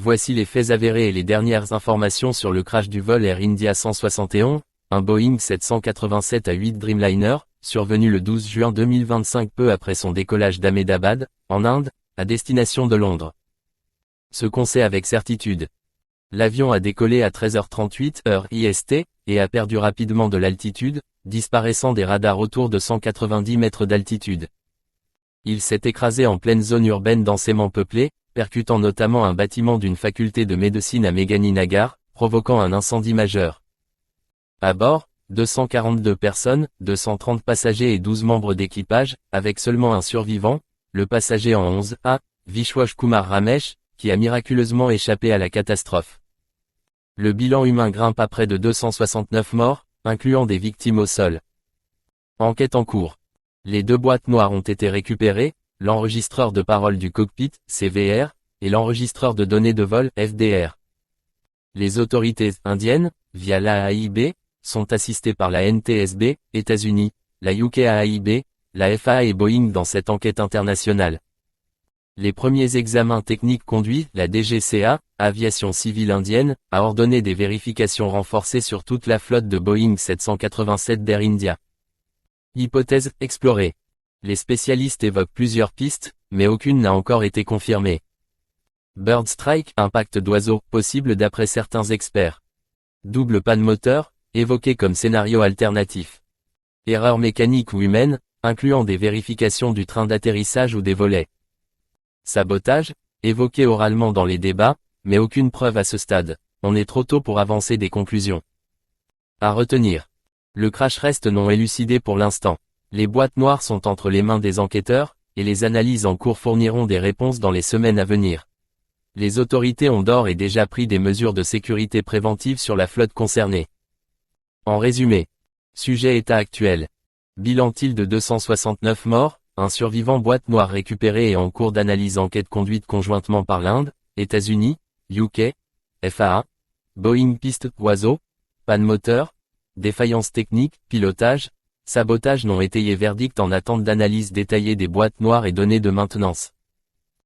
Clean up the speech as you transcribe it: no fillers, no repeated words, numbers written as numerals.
Voici les faits avérés et les dernières informations sur le crash du vol Air India 171, un Boeing 787-8 Dreamliner, survenu le 12 juin 2025 peu après son décollage d'Ahmedabad, en Inde, à destination de Londres. Ce qu'on sait avec certitude. L'avion a décollé à 13h38 heure IST, et a perdu rapidement de l'altitude, disparaissant des radars autour de 190 mètres d'altitude. Il s'est écrasé en pleine zone urbaine densément peuplée, percutant notamment un bâtiment d'une faculté de médecine à Meghaninagar, provoquant un incendie majeur. À bord, 242 personnes, 230 passagers et 12 membres d'équipage, avec seulement un survivant, le passager en 11A, Vishwash Kumar Ramesh, qui a miraculeusement échappé à la catastrophe. Le bilan humain grimpe à près de 269 morts, incluant des victimes au sol. Enquête en cours. Les deux boîtes noires ont été récupérées, l'enregistreur de parole du cockpit, CVR, et l'enregistreur de données de vol, FDR. Les autorités indiennes, via l'AAIB, sont assistées par la NTSB, États-Unis, la UKAIB, la FAA et Boeing dans cette enquête internationale. Les premiers examens techniques conduits, la DGCA, Aviation civile indienne, a ordonné des vérifications renforcées sur toute la flotte de Boeing 787 d'Air India. Hypothèse explorée. Les spécialistes évoquent plusieurs pistes, mais aucune n'a encore été confirmée. Bird strike, impact d'oiseau, possible d'après certains experts. Double panne moteur, évoqué comme scénario alternatif. Erreur mécanique ou humaine, incluant des vérifications du train d'atterrissage ou des volets. Sabotage, évoqué oralement dans les débats, mais aucune preuve à ce stade. On est trop tôt pour avancer des conclusions. À retenir. Le crash reste non élucidé pour l'instant. Les boîtes noires sont entre les mains des enquêteurs, et les analyses en cours fourniront des réponses dans les semaines à venir. Les autorités ont d'ores et déjà pris des mesures de sécurité préventive sur la flotte concernée. En résumé. Sujet état actuel. Bilan de 269 morts, un survivant boîte noire récupéré et en cours d'analyse enquête conduite conjointement par l'Inde, États-Unis, UK, FAA, Boeing piste oiseau, panne moteur, défaillance technique, pilotage, sabotage non étayé verdict en attente d'analyse détaillée des boîtes noires et données de maintenance.